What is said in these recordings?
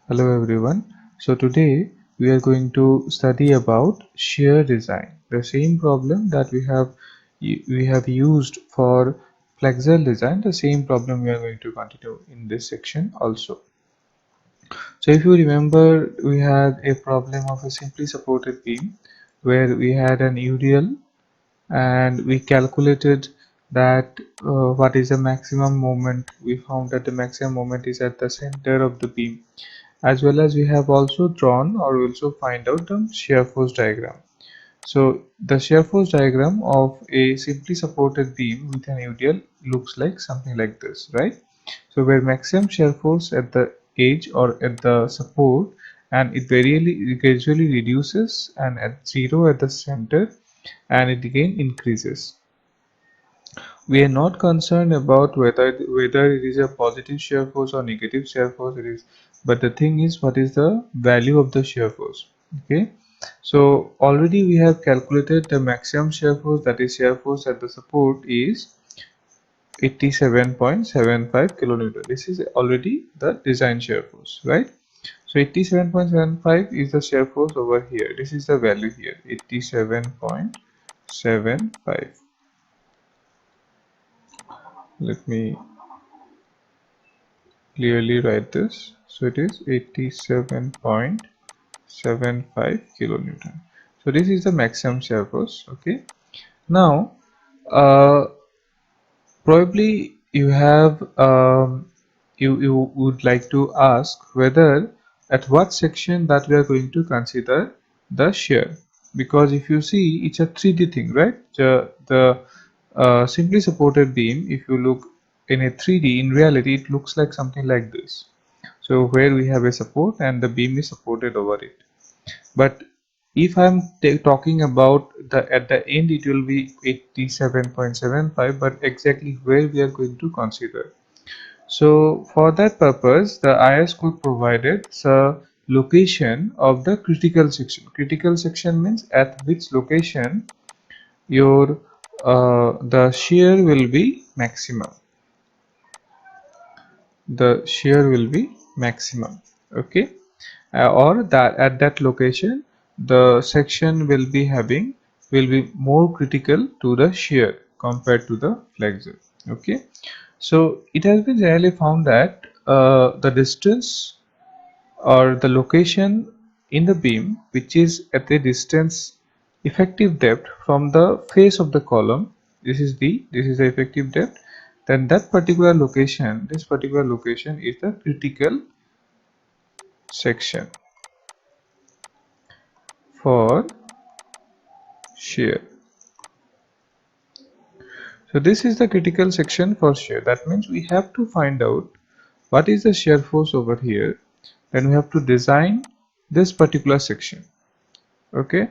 Hello everyone. So today we are going to study about shear design. The same problem that we have used for flexure design, the same problem we are going to continue in this section also. So if you remember, we had a problem of a simply supported beam where we had an UDL and we calculated that what is the maximum moment. We found that the maximum moment is at the center of the beam, as well as we have also drawn or also find out the shear force diagram. So the shear force diagram of a simply supported beam with an UDL looks like something like this, right? So where maximum shear force at the edge or at the support, and it gradually reduces, and at zero at the center, and it again increases. We are not concerned about whether it is a positive shear force or negative shear force it is, but the thing is what is the value of the shear force. Okay, so already we have calculated the maximum shear force, that is shear force at the support is 87.75 kilonewton. This is already the design shear force, right? So 87.75 is the shear force over here. This is the value here, 87.75. Let me clearly write this. So it is 87.75 kilonewton. So this is the maximum shear force. Okay. Now, uh, probably you would like to ask whether at what section that we are going to consider the shear, because if you see it's a 3D thing, right? The simply supported beam, if you look in a 3D, in reality it looks like something like this. So where we have a support and the beam is supported over it. But if I'm talking about the at the end, it will be 87.75, but exactly where we are going to consider. So for that purpose, the IS code provided the location of the critical section. Critical section means at which location your the shear will be maximum. The shear will be maximum. Okay, or that at that location the section will be more critical to the shear compared to the flexure. Okay, so it has been generally found that the distance or the location in the beam which is at a distance effective depth from the face of the column, this is the effective depth, then that particular location, this particular location is the critical section for shear. So this is the critical section for shear. That means we have to find out what is the shear force over here. Then we have to design this particular section. Okay,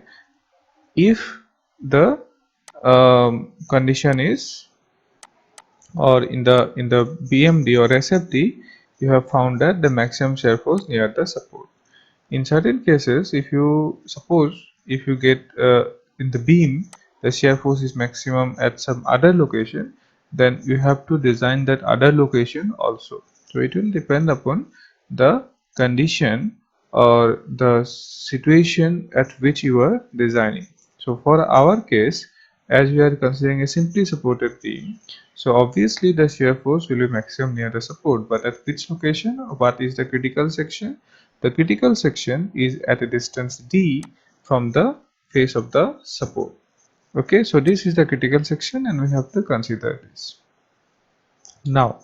if the condition is, or in the BMD or SFD, you have found that the maximum shear force near the support. In certain cases, if you suppose, if you get in the beam the shear force is maximum at some other location, then you have to design that other location also. So it will depend upon the condition or the situation at which you are designing. So for our case, as we are considering a simply supported beam, so obviously the shear force will be maximum near the support, but at which location? What is the critical section? The critical section is at a distance d from the face of the support. Okay, so this is the critical section and we have to consider this. Now,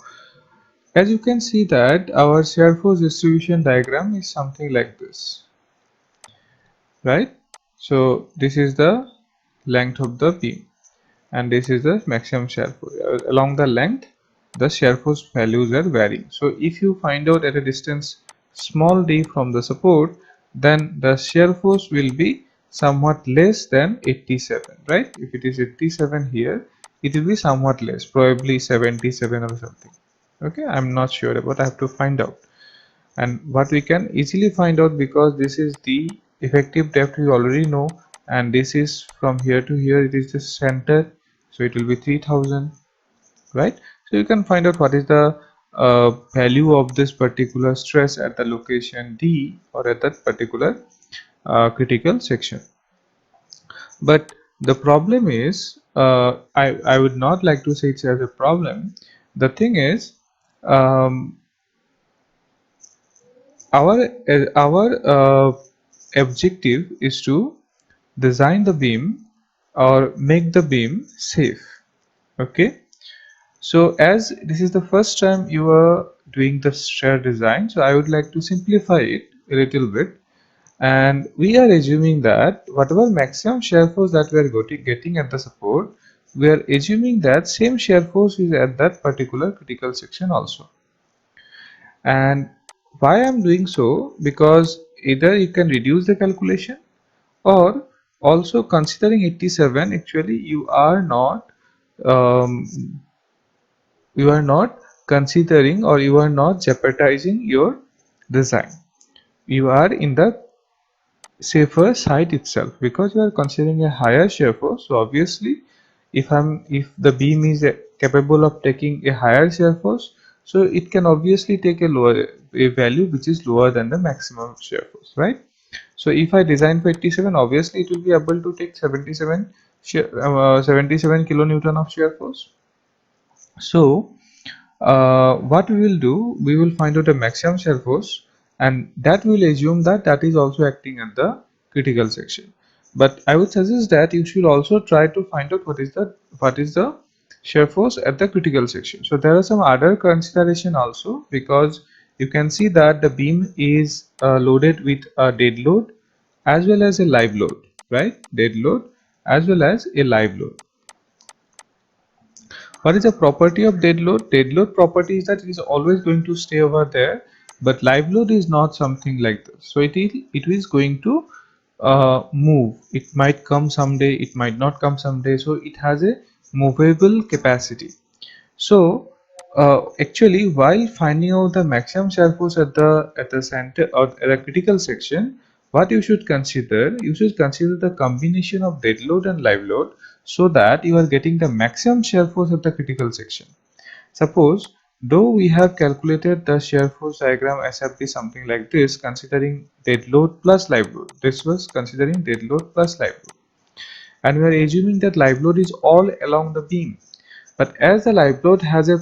as you can see that our shear force distribution diagram is something like this, right? So this is the length of the beam and this is the maximum shear force. Along the length, the shear force values are varying. So if you find out at a distance small d from the support, then the shear force will be somewhat less than 87, right? If it is 87 here, it will be somewhat less, probably 77 or something. Okay, I'm not sure about, I have to find out. And what we can easily find out, because this is the effective depth we already know, and this is from here to here, it is the center, so it will be 3000, right? So you can find out what is the value of this particular stress at the location D or at that particular critical section. But the problem is, I would not like to say it's as a problem. The thing is, um, our objective is to design the beam or make the beam safe. Okay, so as this is the first time you are doing the shear design, so I would like to simplify it a little bit, and we are assuming that whatever maximum shear force that we are getting at the support, we are assuming that same shear force is at that particular critical section also. And why I'm doing so, because either you can reduce the calculation, or also considering 87, actually um, you are not considering, or you are not jeopardizing your design. You are in the safer side itself, because you are considering a higher shear force. So obviously, if the beam is capable of taking a higher shear force, so it can obviously take a value which is lower than the maximum shear force, right? So if I design for 87, obviously it will be able to take 77 kilonewton of shear force. So what we will do, we will find out the maximum shear force, and that will assume that that is also acting at the critical section. But I would suggest that you should also try to find out what is the shear force at the critical section. So there are some other consideration also, because you can see that the beam is loaded with a dead load as well as a live load, right? Dead load as well as a live load. What is the property of dead load? Dead load property is that it is always going to stay over there, but live load is not something like this. So it is going to move. It might come someday, it might not come someday. So it has a movable capacity. So actually, while finding out the maximum shear force at the center or at the critical section, what you should consider the combination of dead load and live load, so that you are getting the maximum shear force at the critical section. Suppose, though we have calculated the shear force diagram as be something like this, considering dead load plus live load. This was considering dead load plus live load, and we are assuming that live load is all along the beam. But as the live load has a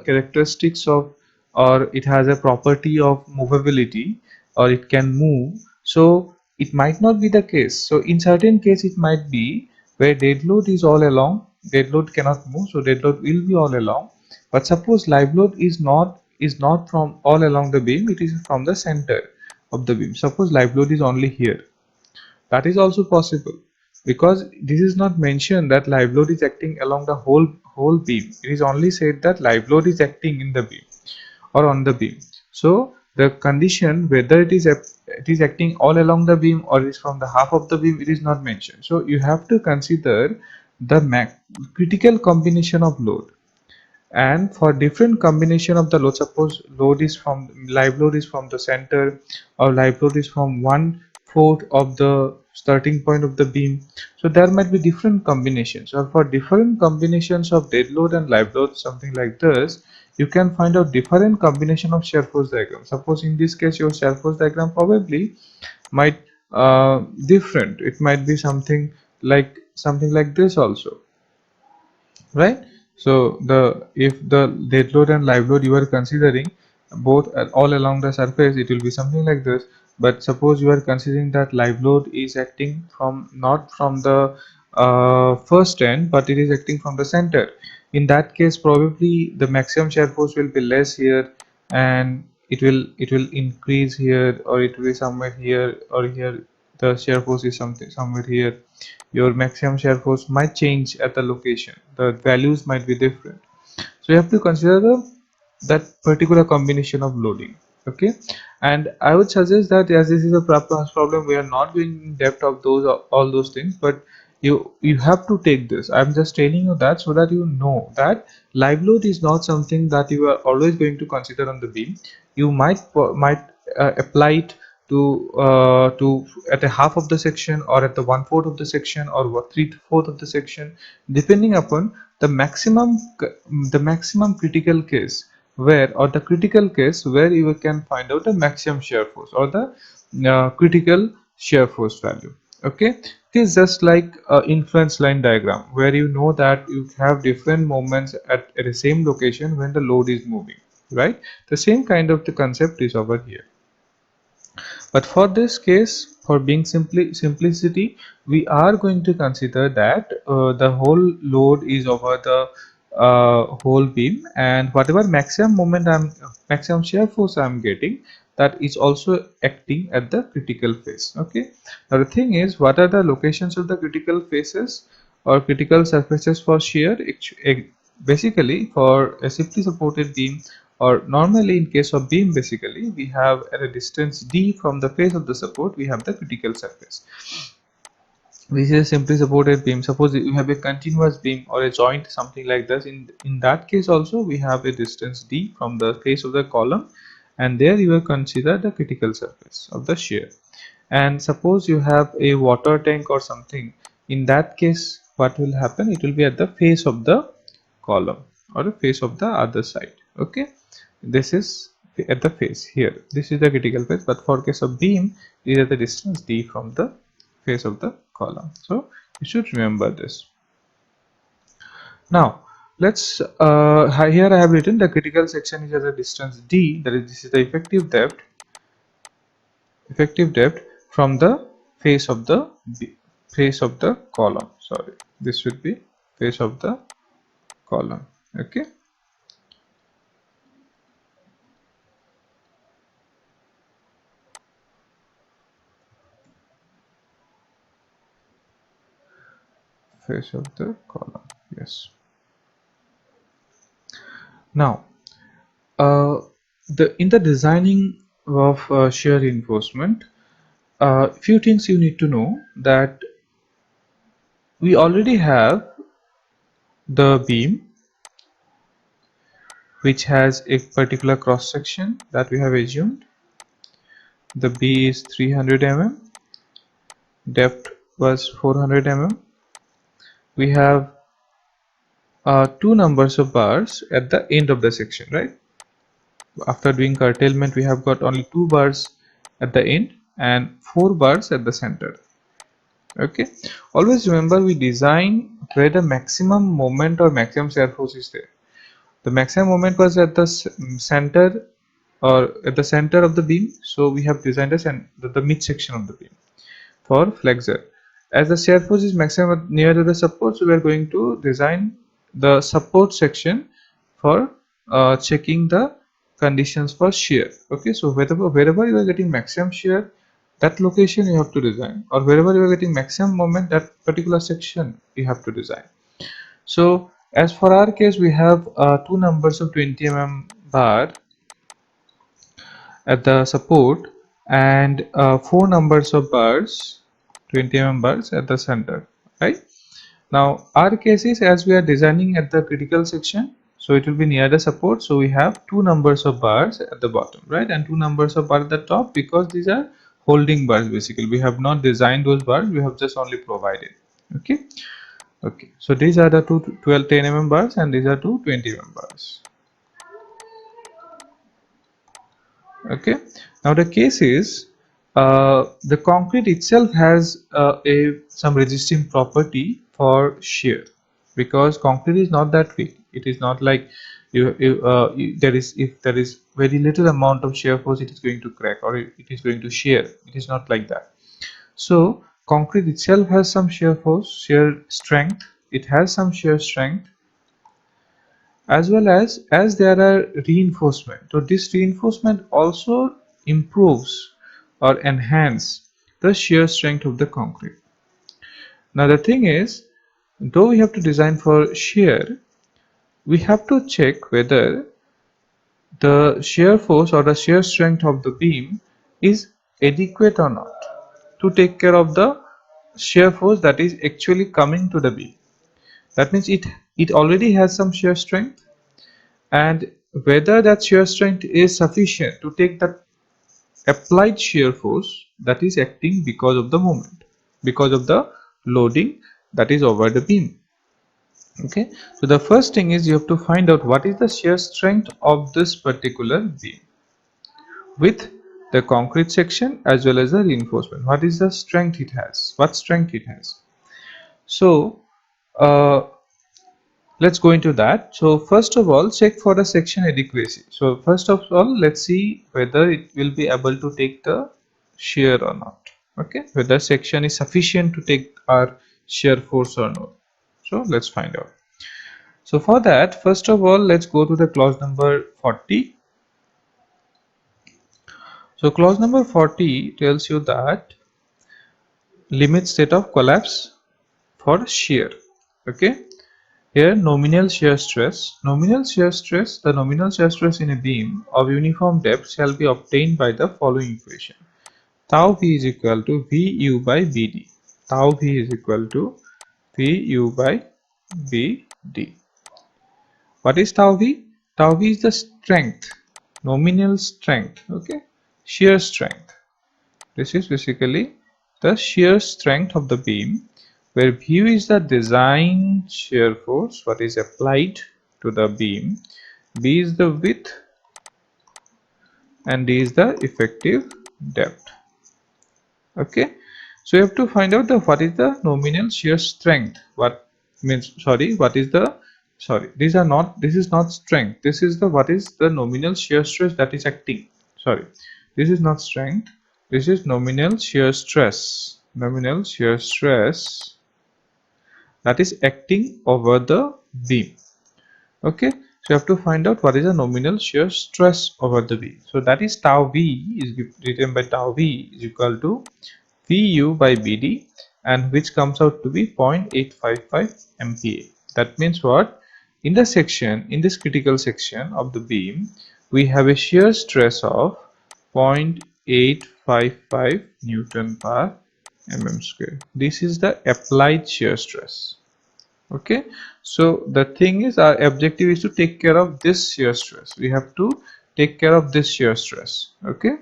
characteristics of, or it has a property of movability, or it can move, so it might not be the case. So in certain case it might be where dead load is all along, dead load cannot move, so dead load will be all along. But suppose live load is not from all along the beam, it is from the center of the beam. Suppose live load is only here, that is also possible, because this is not mentioned that live load is acting along the whole beam. It is only said that live load is acting in the beam or on the beam. So the condition whether it is acting all along the beam or is from the half of the beam, it is not mentioned. So you have to consider the critical combination of load, and for different combination of the load, suppose live load is from the center, or live load is from 1/4 of the starting point of the beam, so there might be different combinations. Or for different combinations of dead load and live load, something like this, you can find out different combination of shear force diagram. Suppose in this case your shear force diagram probably might different. It might be something like this also, right? So the if the dead load and live load you are considering both all along the surface, it will be something like this. But suppose you are considering that live load is acting from not from the first end, but it is acting from the center. In that case, probably the maximum shear force will be less here, and it will increase here, or it will be somewhere here, or here the shear force is somewhere here. Your maximum shear force might change at the location, the values might be different. So you have to consider that particular combination of loading. Okay, and I would suggest that as this is a problem, we are not going in depth of all those things, but you have to take this. I'm just telling you that so that you know that live load is not something that you are always going to consider on the beam. You might apply it to at a half of the section, or at the 1/4 of the section, or 3/4 of the section, depending upon the maximum critical case where, or the critical case where you can find out the maximum shear force or the critical shear force value. Okay, it is just like a influence line diagram where you know that you have different moments at the same location when the load is moving, right? The same kind of the concept is over here. But for this case, for being simplicity, we are going to consider that the whole load is over the whole beam, and whatever maximum shear force I'm getting, that is also acting at the critical phase. Okay. Now the thing is, what are the locations of the critical phases or critical surfaces for shear? Basically, for a simply supported beam, or normally in case of beam, basically we have at a distance d from the face of the support, we have the critical surface. This is a simply supported beam. Suppose you have a continuous beam or a joint, something like this. In that case also we have a distance d from the face of the column, and there you will consider the critical surface of the shear. And suppose you have a water tank or something, in that case what will happen, it will be at the face of the column or the face of the other side. Okay, this is at the face here, this is the critical phase, but for case of beam, these are the distance d from the face of the column. So you should remember this. Now let's here I have written the critical section is at a distance d, that is, this is the effective depth from the face of the face of the column. Sorry, this should be face of the column. Okay, face of the column. Yes. Now in the designing of shear reinforcement, few things you need to know, that we already have the beam which has a particular cross section that we have assumed. The B is 300 mm, depth was 400 mm. We have two numbers of bars at the end of the section, right? After doing curtailment, we have got only 2 bars at the end and 4 bars at the center. Okay, always remember, we design where the maximum moment or maximum shear force is there. The maximum moment was at the center, or at the center of the beam, so we have designed the mid section of the beam. For flexor, as the shear force is maximum near to the support, so we are going to design the support section for checking the conditions for shear. Okay, so wherever you are getting maximum shear, that location you have to design, or wherever you are getting maximum moment, that particular section you have to design. So as for our case, we have two numbers of 20 mm bar at the support, and 4 numbers of bars, 20 mm bars at the center, right? Now our case is, as we are designing at the critical section, so it will be near the support, so we have 2 numbers of bars at the bottom, right, and 2 numbers of bars at the top, because these are holding bars. Basically, we have not designed those bars, we have just only provided. Okay, okay, so these are the two 10 mm bars, and these are two 20 mm bars. Okay, now the case is, the concrete itself has some resisting property for shear, because concrete is not that weak. It is not like there is, if there is very little amount of shear force, it is going to crack, or it is going to shear. It is not like that. So concrete itself has some shear force, shear strength. It has some shear strength, as well as there are reinforcement. So this reinforcement also improves or enhance the shear strength of the concrete. Now the thing is, though we have to design for shear, we have to check whether the shear force or the shear strength of the beam is adequate or not to take care of the shear force that is actually coming to the beam. That means it already has some shear strength, and whether that shear strength is sufficient to take that applied shear force that is acting because of the moment, because of the loading that is over the beam. Okay, so the first thing is you have to find out what is the shear strength of this particular beam with the concrete section as well as the reinforcement. What is the strength it has? What strength it has? So uh, let's go into that. So first of all, check for the section adequacy. So first of all, let's see whether it will be able to take the shear or not. Okay, whether section is sufficient to take our shear force or not. So let's find out. So for that, first of all, let's go to the clause number 40. So clause number 40 tells you that limit state of collapse for shear. Okay, here nominal shear stress. The nominal shear stress in a beam of uniform depth shall be obtained by the following equation. Tau V is equal to VU by BD. Tau V is equal to VU by BD. What is tau V? Tau V is the strength, nominal strength, okay, shear strength. This is basically the shear strength of the beam, where Vu is the design shear force, what is applied to the beam, B is the width, and D is the effective depth. Okay, so you have to find out the what is the nominal shear strength. What means, sorry, what is the, sorry, these are not, this is not strength, this is the what is the nominal shear stress that is acting. Sorry, this is not strength, this is nominal shear stress. Nominal shear stress that is acting over the beam. Okay, so you have to find out what is the nominal shear stress over the beam. So that is tau V is written by tau V is equal to Vu by Bd, and which comes out to be 0.855 MPa. That means what? In the section, in this critical section of the beam, we have a shear stress of 0.855 Newton per mm square. This is the applied shear stress. Okay, so the thing is, our objective is to take care of this shear stress. We have to take care of this shear stress. Okay,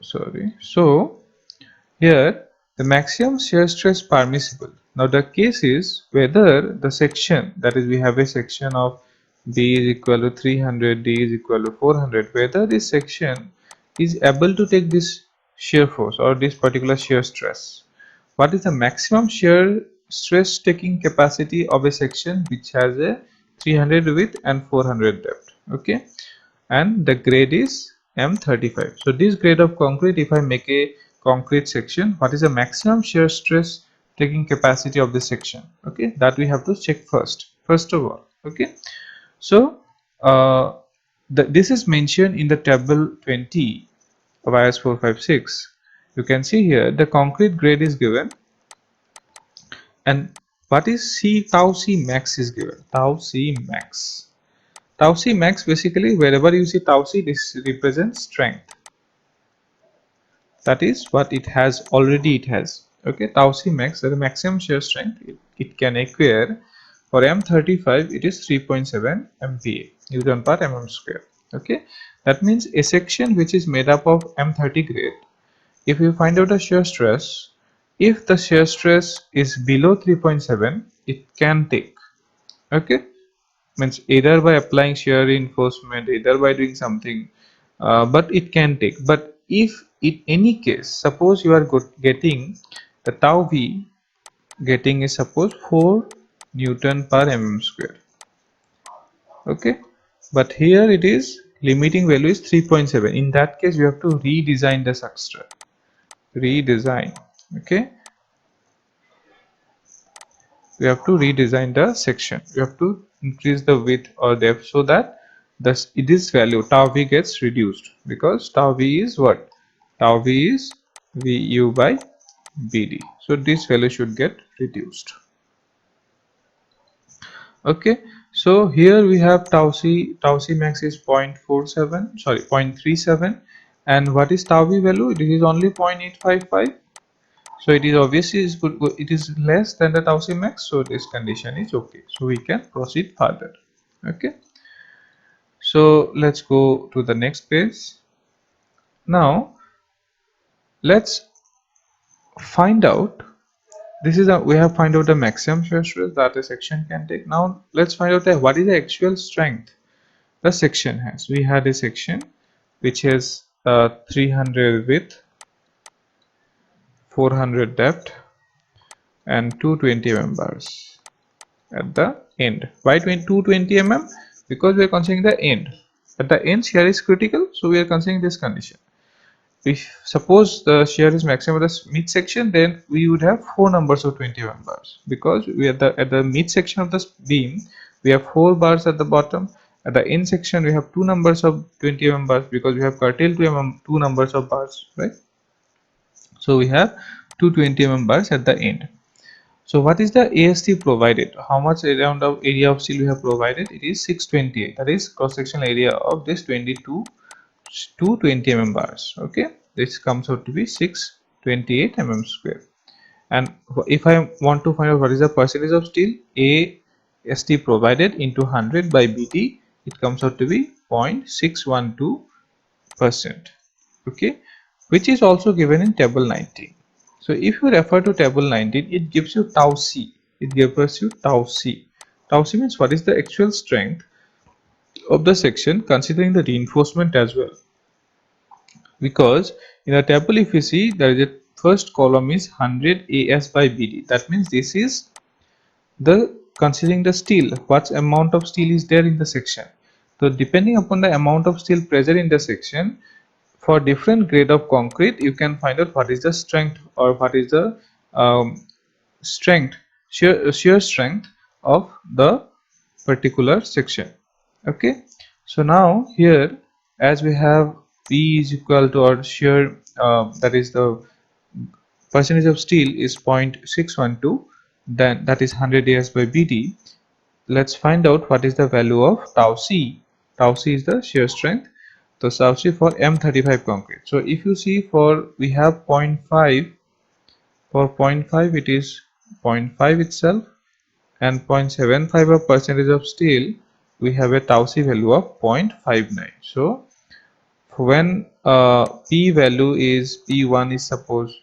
sorry. So here, the maximum shear stress permissible. Now the case is whether the section, that is we have a section of B is equal to 300, D is equal to 400, whether this section is able to take this shear force or this particular shear stress. What is the maximum shear stress taking capacity of a section which has a 300 width and 400 depth? Okay, and the grade is M35. So this grade of concrete, if I make a concrete section, what is the maximum shear stress taking capacity of this section? Okay, that we have to check first of all. Okay, so this is mentioned in the table 20 of IS 456. You can see here the concrete grade is given, and what is C tau C max is given. Tau C max. Tau C max, basically wherever you see tau C, this represents strength. That is what it has already. It has, okay, tau C max, the maximum shear strength it can acquire for M35, it is 3.7 MPa, Newton per mm square. Okay, that means a section which is made up of M30 grade, if you find out the shear stress, if the shear stress is below 3.7, it can take. Okay, means either by applying shear reinforcement, either by doing something, but it can take. But if in any case, suppose you are getting the tau V, getting is suppose 4 Newton per mm square. Okay, but here it is limiting value is 3.7. In that case, you have to redesign the structure. Redesign. Okay, we have to redesign the section. We have to increase the width or depth so that this value tau v gets reduced, because tau v is what? Tau v is vu by bd, so this value should get reduced. Okay, so here we have tau c max is 0.47, sorry, 0.37, and what is tau v value? It is only 0.855. So it is obviously it is less than the tau c max, so this condition is okay, so we can proceed further. Okay, so let's go to the next page. Now let's find out this is we have find out the maximum shear stress that a section can take. Now let's find out that what is the actual strength the section has. We had a section which has 300 width, 400 depth, and 220 mm bars at the end. Why 220 mm? Because we are considering the end. At the end, shear is critical, so we are considering this condition. If suppose the shear is maximum at the mid section, then we would have 4 numbers of 20 mm bars, because we are at the mid section of the beam we have 4 bars at the bottom. At the end section we have 2 numbers of 20 mm bars, because we have curtailed 2 numbers of bars, right? So we have 220 mm bars at the end. So what is the AST provided? How much around of area of steel we have provided? It is 628. That is cross sectional area of this 22 to 20 mm bars. Okay, this comes out to be 628 mm square. And if I want to find out what is the percentage of steel, AST provided into 100 by BT, it comes out to be 0.612%. Okay, which is also given in table 19. So if you refer to table 19, it gives you tau c. It gives you tau c. Tau c means what is the actual strength of the section considering the reinforcement as well. Because in the table if you see, there is a first column is 100 AS by BD. That means this is the considering the steel, what amount of steel is there in the section. So depending upon the amount of steel present in the section, for different grade of concrete you can find out what is the strength, or what is the strength, shear strength of the particular section. Okay, so now here, as we have P is equal to our shear, that is the percentage of steel is 0.612, then that is 100 AS by BD. Let's find out what is the value of tau c. Tau c is the shear strength. So tau c for M35 concrete. So if you see, for we have zero point 0.5, for 0.5 it is 0.5 itself, and 0.75 of percentage of steel we have a tau c value of 0.59. So when p value is p1 is suppose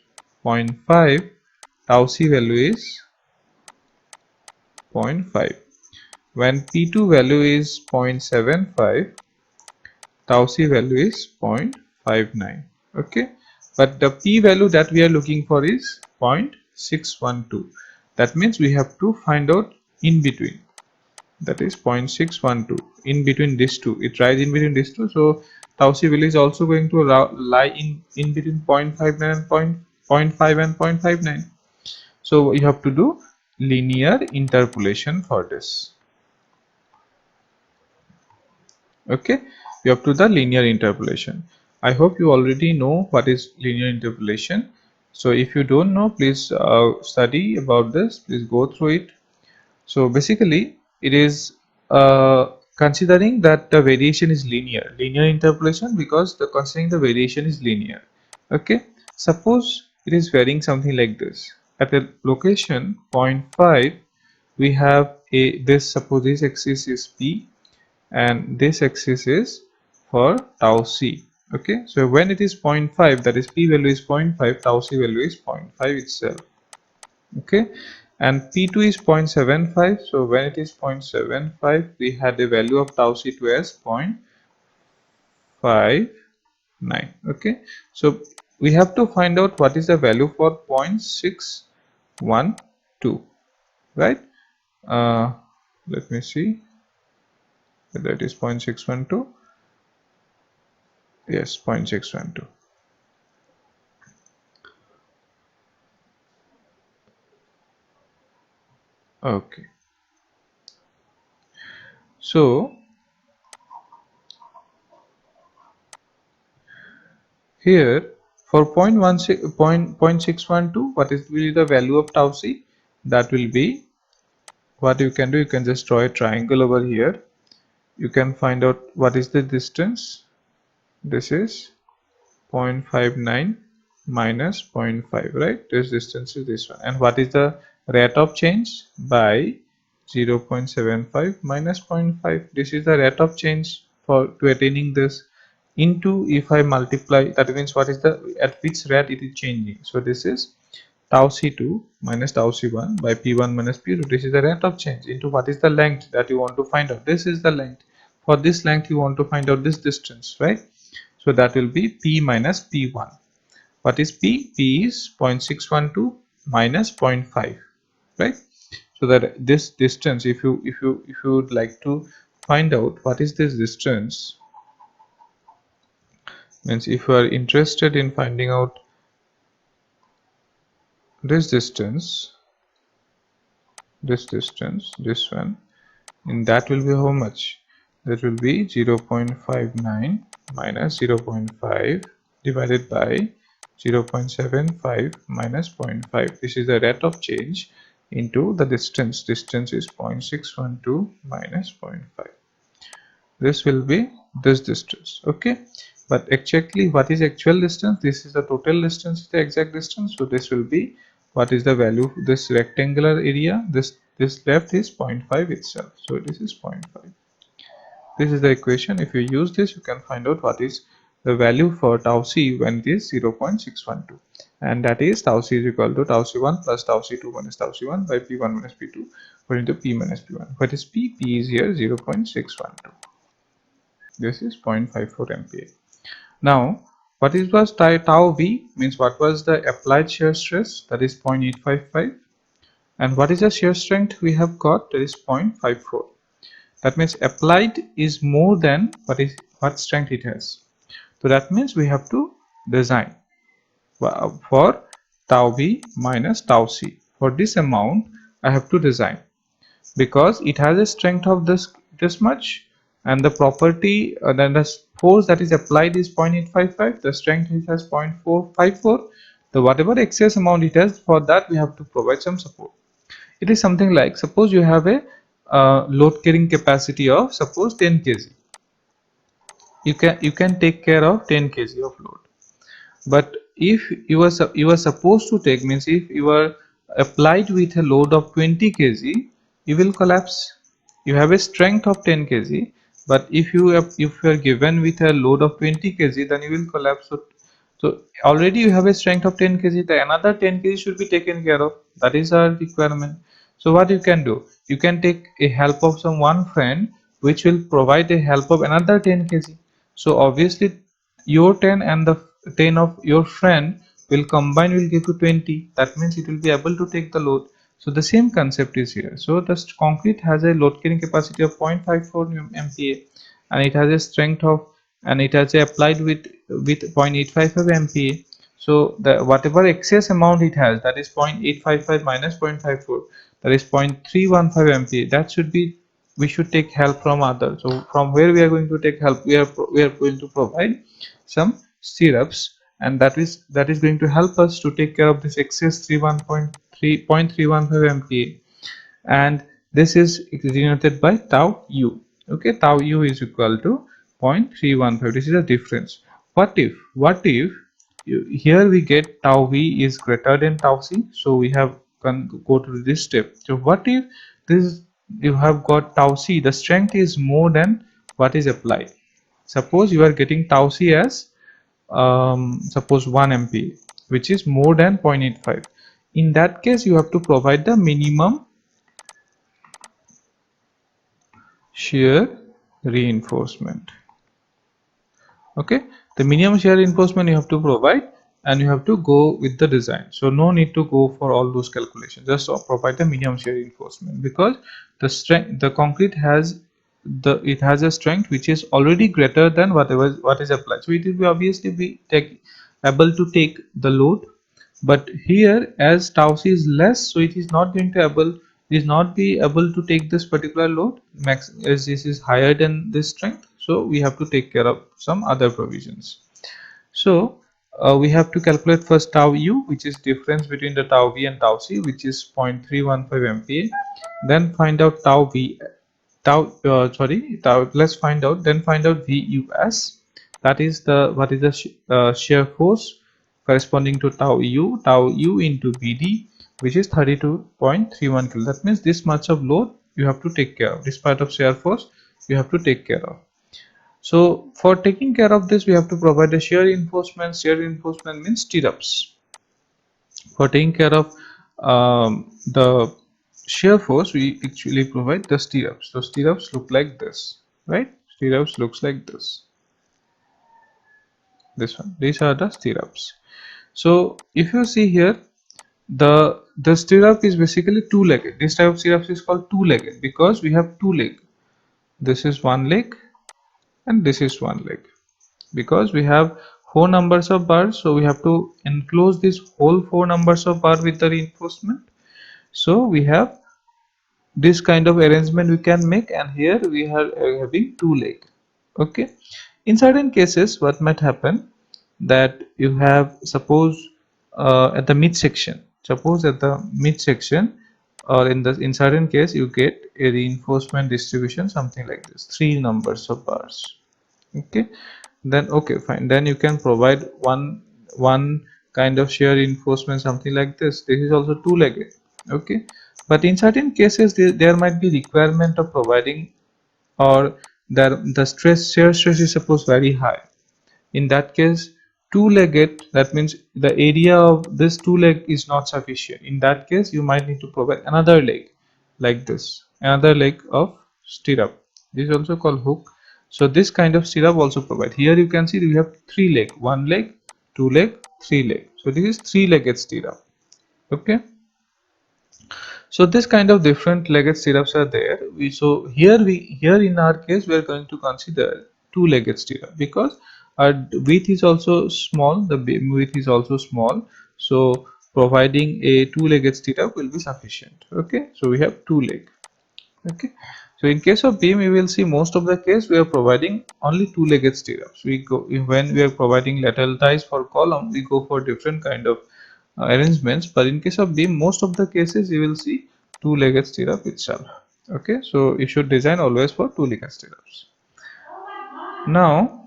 0.5, tau c value is 0.5. When p2 value is 0.75, tau c value is 0.59. Okay, but the p value that we are looking for is 0.612. That means we have to find out in between, that is 0.612, in between these two. It lies in between these two, so tau c value is also going to lie in between 0.59 and 0.5 and 0.59. So you have to do linear interpolation for this. Okay, you have to the linear interpolation. I hope you already know what is linear interpolation. So if you don't know, please study about this, please go through it. So basically it is considering that the variation is linear interpolation, because the considering the variation is linear. Okay, suppose it is varying something like this. At a location 0.5 we have a, this suppose this axis is P and this axis is for tau c. Okay, so when it is 0.5, that is P value is 0.5, tau c value is 0.5 itself. Okay, and P2 is 0.75, so when it is 0.75 we had a value of tau c2 as 0.59. Okay, so we have to find out what is the value for 0.612, right? Let me see whether it is 0.612. Yes, 0.612. Okay, so here for 0.612, what is will be the value of tau c? That will be, what you can do, you can just draw a triangle over here. You can find out what is the distance. This is 0.59 minus 0.5, right? This distance is this one. And what is the rate of change? By 0.75 minus 0.5. This is the rate of change for to attaining this, into if I multiply, that means what is the at which rate it is changing. So this is tau C2 minus tau C1 by P1 minus P2. This is the rate of change into what is the length that you want to find out. This is the length. For this length you want to find out this distance, right? So that will be P minus P1. What is P? P is 0.612 minus 0.5, right? So that this distance, if you would like to find out what is this distance, means if you are interested in finding out this distance, this one, and that will be how much? That will be 0.59 minus 0.5 divided by 0.75 minus 0.5. This is the rate of change into the distance. Distance is 0.612 minus 0.5. This will be this distance, okay? But exactly what is actual distance? This is the total distance, the exact distance. So this will be what is the value, this rectangular area, this left is 0.5 itself, so this is 0.5. This is the equation. If you use this, you can find out what is the value for tau c when it is 0.612, and that is tau c is equal to tau c1 plus tau c2 minus tau c1 by p1 minus p2 according to p minus p1. What is p? P is here 0.612. This is 0.54 MPa. Now, what is was tau v? Means what was the applied shear stress? That is 0.855. And what is the shear strength we have got? That is 0.54. That means applied is more than what strength it has. So that means we have to design for tau v minus tau c. For this amount, I have to design, because it has a strength of this much, and the property then the force that is applied is 0.855, the strength it has 0.454. The whatever excess amount it has, for that we have to provide some support. It is something like, suppose you have a load carrying capacity of suppose 10 kg. You can take care of 10 kg of load, but if you are supposed to take, means if you are applied with a load of 20 kg, you will collapse. You have a strength of 10 kg, but if you are given with a load of 20 kg, then you will collapse. So already you have a strength of 10 kg, the another 10 kg should be taken care of. That is our requirement. So what you can do, you can take a help of some one friend which will provide a help of another 10 kg. So obviously your 10 and the 10 of your friend will combine, will give you 20. That means it will be able to take the load. So the same concept is here. So the concrete has a load carrying capacity of 0.54 MPa, and it has a strength of, and it has applied with 0.855 MPa. So the whatever excess amount it has, that is 0.855 minus 0.54, that is 0.315 MPa. That should be, we should take help from others. So from where we are going to take help? We are going to provide some stirrups, and that is going to help us to take care of this excess 0.315 MPa, and this is denoted by tau u. Okay, tau u is equal to 0.315. This is the difference. What if here we get tau v is greater than tau c, so we have can go to this step. So what if this, you have got tau c, the strength is more than what is applied. Suppose you are getting tau c as suppose 1 MPa, which is more than 0.85. In that case, you have to provide the minimum shear reinforcement. Okay, the minimum shear reinforcement you have to provide, and you have to go with the design. So no need to go for all those calculations, just provide the minimum shear reinforcement, because the strength, the concrete has it has a strength which is already greater than what is applied, so it will be obviously be able to take the load. But here, as tau c is less, so it is not going to be able to take this particular load max, as this is higher than this strength. So we have to take care of some other provisions. So we have to calculate first tau u, which is difference between the tau v and tau c, which is 0.315 MPa. Then find out tau v, let's find out, then find out VUS. That is the, what is the shear force corresponding to tau u into BD, which is 32.31 kilo. That means this much of load you have to take care of. This part of shear force you have to take care of. So for taking care of this, we have to provide a shear reinforcement. Shear reinforcement means stirrups. For taking care of the shear force, we actually provide the stirrups. So stirrups look like this, right? Stirrups looks like this. This one. These are the stirrups. So if you see here, the stirrup is basically two-legged. This type of stirrups is called two-legged because we have two leg. This is one leg and this is one leg. Because we have four numbers of bars, so we have to enclose this whole four numbers of bar with the reinforcement. So we have this kind of arrangement we can make, and here we are having two leg. Okay, in certain cases what might happen, that you have, suppose at the midsection, or in certain case you get a reinforcement distribution something like this, three numbers of bars. Okay, then okay fine, then you can provide one kind of shear reinforcement something like this is also two-legged. Okay, but in certain cases there might be requirement of providing, or the shear stress is suppose very high. In that case, two-legged, that means the area of this two leg is not sufficient. In that case, you might need to provide another leg like this, another leg of stirrup. This is also called hook. So this kind of stirrup also provide. Here you can see we have three leg, one leg, two leg, three leg. So this is three-legged stirrup. Okay. So this kind of different legged stirrups are there. Here in our case we are going to consider two-legged stirrup because our width is also small, the beam width is also small. So providing a two-legged stirrup will be sufficient. Okay, so we have two leg. Okay, so in case of beam you will see most of the case we are providing only two-legged stirrups. When we are providing lateral ties for column, we go for different kind of arrangements, but in case of beam most of the cases you will see two-legged stirrup itself. Okay, so you should design always for two-legged stirrups. Now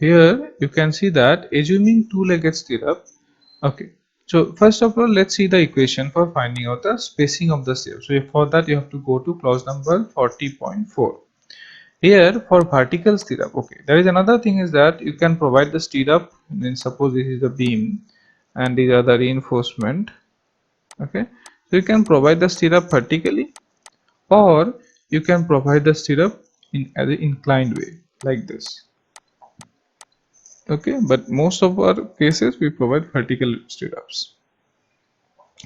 here you can see that assuming two-legged stirrup. Okay, so first of all let's see the equation for finding out the spacing of the stirrup. So for that you have to go to clause number 40.4. Here for vertical stirrup, okay, there is another thing is that you can provide the stirrup. Then suppose this is the beam and these are the reinforcement. Okay, so you can provide the stirrup vertically, or you can provide the stirrup in as an inclined way like this. Okay, but most of our cases we provide vertical stirrups.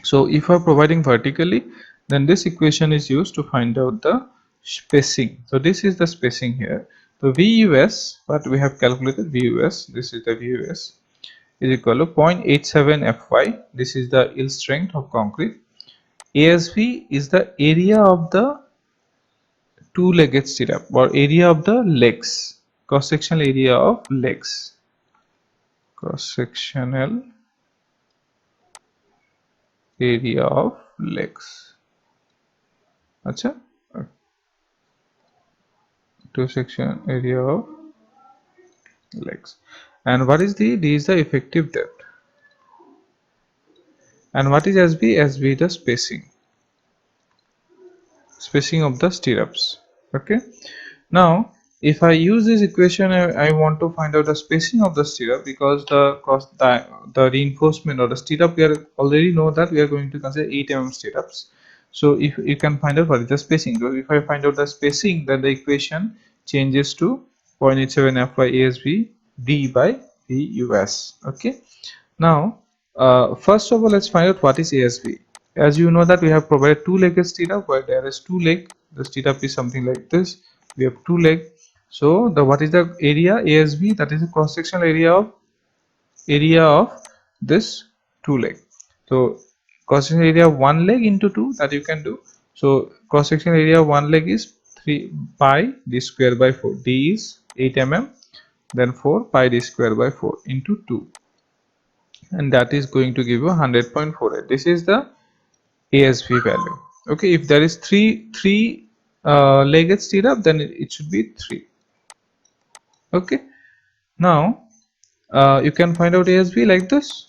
So if we are providing vertically, then this equation is used to find out the spacing. So this is the spacing here. So VUS, what we have calculated, VUS, this is the VUS, is equal to 0.87 Fy. This is the yield strength of concrete. ASV is the area of the two-legged stirrup, or area of the legs, cross-sectional area of legs, cross-sectional area of legs. Acha, two section area of legs. And what is the D is the effective depth. And what is SB? SB the spacing of the stirrups. Okay. Now if I use this equation, I want to find out the spacing of the stirrup, because the reinforcement or the stirrup, we are already know that we are going to consider 8 mm stirrups. So if you can find out what is the spacing, so if I find out the spacing, then the equation changes to 0.87 Fy ASB D by VUS. Okay. Now first of all let's find out what is ASB. As you know that we have provided two-legged stirrup, where there is two leg, the stirrup is something like this, we have two leg. So the what is the area ASB? That is the cross-sectional area of this two leg. So cross-sectional area of one leg into two, that you can do. So cross-sectional area of one leg is 3 pi d square by 4. D is 8 mm, then 4 pi d square by 4 into 2, and that is going to give you 100.48. This is the ASV value. Okay, if there is three legged stirrup, then it should be 3. Okay, now you can find out ASV like this.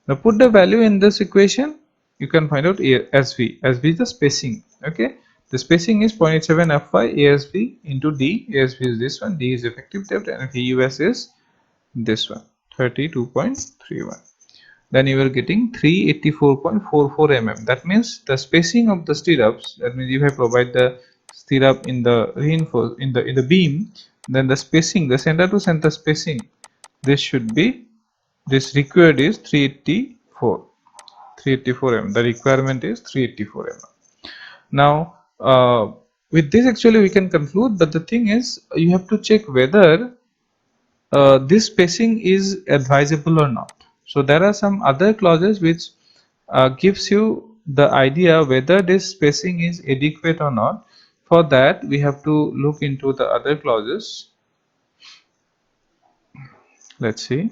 Now put the value in this equation, you can find out ASV. ASV is the spacing. Okay, the spacing is 0.87 Fy ASV into D. ASV is this one, D is effective depth, and VUS is this one. 32.31. Then you are getting 384.44 mm. That means the spacing of the stirrups, that means if I provide the stirrup in the reinforce in the beam, then the spacing, the center to center spacing, this should be, this required is 384 mm. The requirement is 384 mm. Now with this actually we can conclude, but the thing is you have to check whether this spacing is advisable or not. So there are some other clauses which gives you the idea whether this spacing is adequate or not. For that we have to look into the other clauses. Let's see.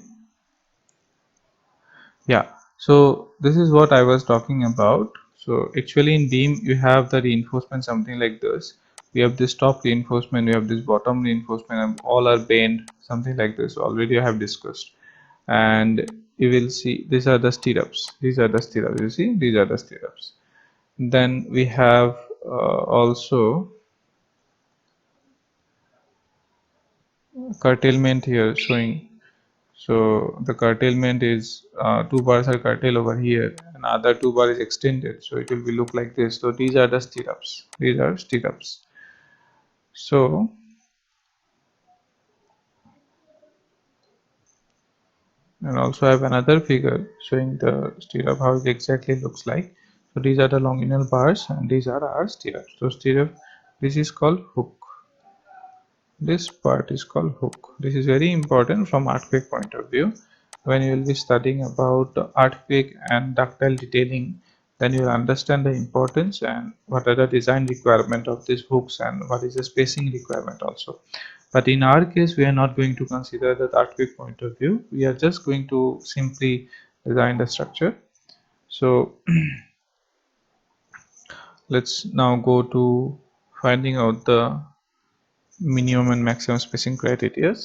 Yeah, so this is what I was talking about. So actually in beam you have the reinforcement something like this. We have this top reinforcement, we have this bottom reinforcement, and all are bent something like this. Already I have discussed. And you will see these are the stirrups, you see, these are the stirrups. Then we have also curtailment here showing. So the curtailment is two bars are curtailed over here and other two bar is extended, so it will be look like this. So these are the stirrups, these are stirrups. So and also I have another figure showing the stirrup how it exactly looks like. So these are the longitudinal bars and these are our stirrups. So stirrup, this is called hook. This part is called hook. This is very important from earthquake point of view. When you will be studying about earthquake and ductile detailing, then you will understand the importance and what are the design requirement of these hooks and what is the spacing requirement also. But in our case, we are not going to consider the earthquake point of view. We are just going to simply design the structure. So let's now go to finding out the minimum and maximum spacing criteria.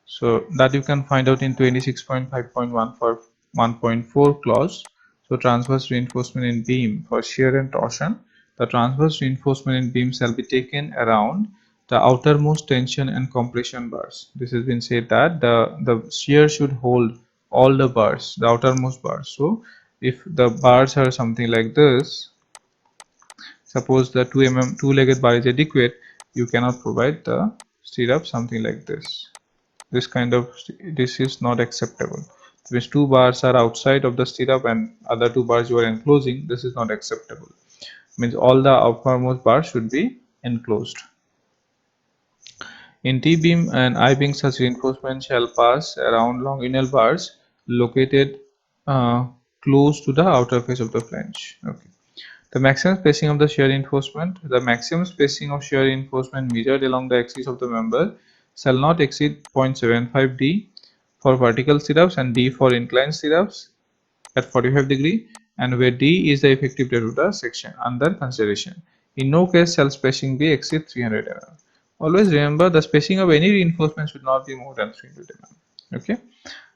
So that you can find out in 26.5.1 for 1.4 clause. So transverse reinforcement in beam for shear and torsion. The transverse reinforcement in beam shall be taken around the outermost tension and compression bars. This has been said that the shear should hold all the bars, the outermost bars. So if the bars are something like this, suppose the 2 mm two-legged bar is adequate, you cannot provide the stirrup something like this. This kind of, this is not acceptable. If two bars are outside of the stirrup and other two bars you are enclosing, this is not acceptable. Means all the uppermost bars should be enclosed. In T-beam and I-beam, such reinforcement shall pass around longitudinal bars located uh, close to the outer face of the flange. Okay. The maximum spacing of the shear reinforcement. The maximum spacing of shear reinforcement measured along the axis of the member shall not exceed 0.75 d for vertical stirrups and d for inclined stirrups at 45 degree, and where d is the effective depth of the section under consideration. In no case shall spacing be exceed 300 mm. Always remember the spacing of any reinforcement should not be more than 300 mm. Okay.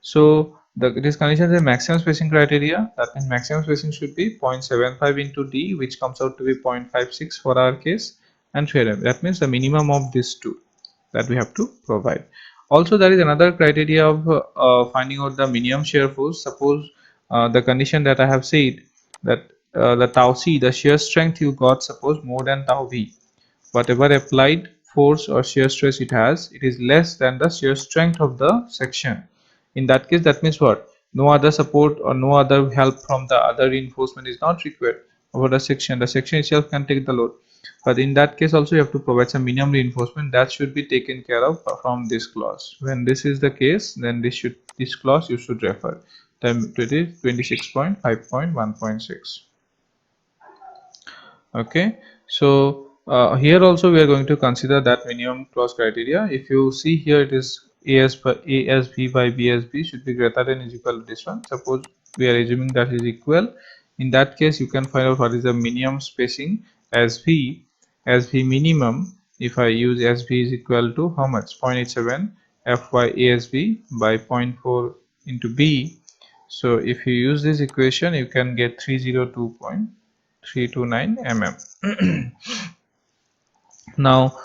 So this condition is a maximum spacing criteria. That means maximum spacing should be 0.75 into d, which comes out to be 0.56 for our case, and 300. That means the minimum of these two that we have to provide. Also, there is another criteria of finding out the minimum shear force. Suppose the condition that I have said, that the tau c, the shear strength you got, suppose more than tau v. Whatever applied force or shear stress it has, it is less than the shear strength of the section. In that case, that means what? No other support or no other help from the other reinforcement is not required over the section. The section itself can take the load. But in that case also you have to provide some minimum reinforcement that should be taken care of from this clause. When this is the case, then this clause you should refer. Time to it is 26.5.1.6. Okay, so here also we are going to consider that minimum clause criteria. If you see here, it is ASV by BSB should be greater than or equal to this one. Suppose we are assuming that is equal. In that case, you can find out what is the minimum spacing as V minimum. If I use SV is equal to how much? 0.87 Fy ASV by 0.4 into B. So if you use this equation, you can get 302.329 mm. Now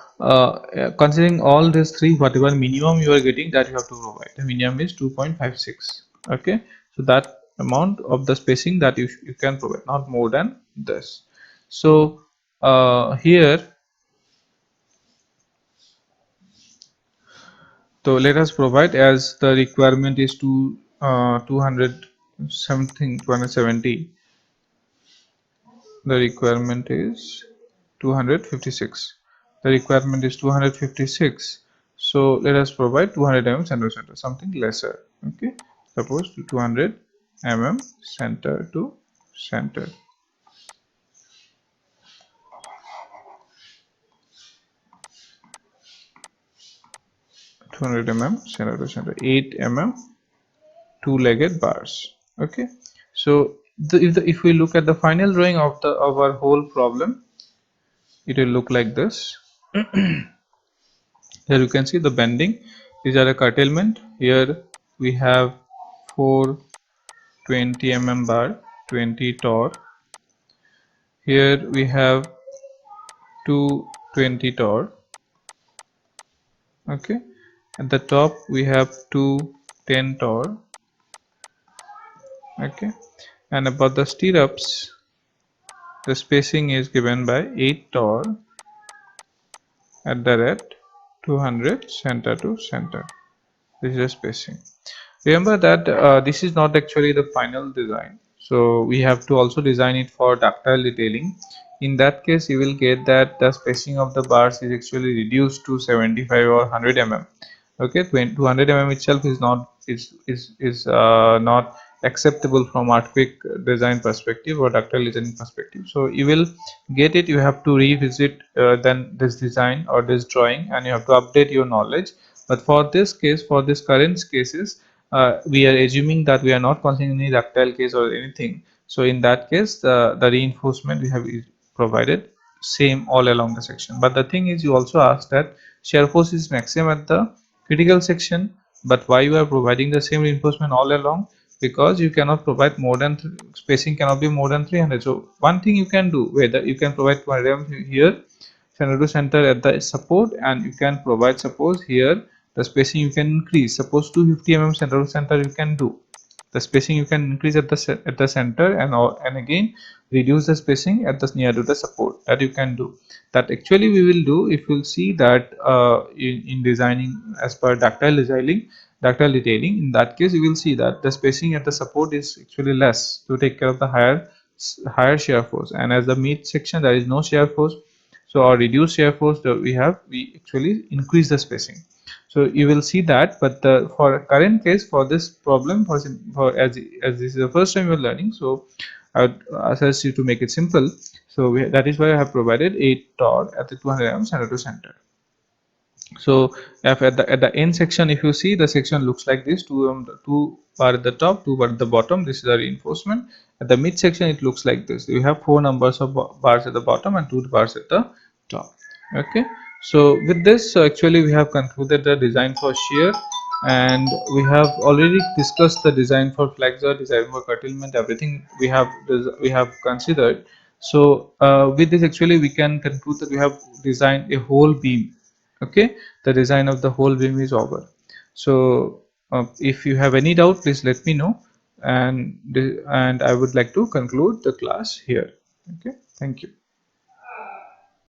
considering all these three, whatever minimum you are getting, that you have to provide. The minimum is 2.56. Okay, so that amount of the spacing that you can provide, not more than this. So here, so let us provide, as the requirement is to 200 something, 270. The requirement is 256. The requirement is 256. So let us provide 200 mm center to center, something lesser. Okay, suppose 200 mm center to center. 200 mm center to center, 8 mm two-legged bars. Okay, so if we look at the final drawing of our whole problem, it will look like this. Here you can see the bending. These are a curtailment. Here we have 420 mm bar, 20 torr. Here we have 220 torr. Okay, at the top we have 210 torr. Okay, and about the stirrups, the spacing is given by 8 torr at the red, 200 center to center. This is the spacing. Remember that this is not actually the final design, so we have to also design it for ductile detailing. In that case, you will get that the spacing of the bars is actually reduced to 75 or 100 mm. Okay, 200 mm itself is not acceptable from earthquake design perspective or ductile design perspective. So you will get it, you have to revisit then this design or this drawing, and you have to update your knowledge. But for this case, for this current cases, we are assuming that we are not considering any ductile case or anything. So in that case, the reinforcement we have is provided same all along the section. But the thing is, you also asked that shear force is maximum at the critical section, but why you are providing the same reinforcement all along? Because you cannot provide more than spacing cannot be more than 300. So one thing you can do, whether you can provide 200 here center to center at the support, and you can provide, suppose here the spacing you can increase, suppose 250 mm center to center you can do. The spacing you can increase at the center, and again reduce the spacing at the near to the support, that you can do. That actually we will do if you'll see that in designing as per ductile detailing. In that case, you will see that the spacing at the support is actually less to take care of the higher shear force, and as the mid section there is no shear force, so our reduced shear force that we actually increase the spacing. So you will see that. But for current case, for this problem, as this is the first time you are learning, so I would suggest you to make it simple. So that is why I have provided 8 torr at the 200 mm center to center. So if at the end section, if you see, the section looks like this: two bar at the top, two bar at the bottom. This is the reinforcement. At the mid section, it looks like this: you have 4 numbers of bars at the bottom and 2 bars at the top. Okay, so with this, actually we have concluded the design for shear, and we have already discussed the design for flexor, design for curtailment, everything we have considered. So with this, actually we can conclude that we have designed a whole beam. Okay, the design of the whole beam is over. So if you have any doubt, please let me know, and I would like to conclude the class here. Okay, thank you.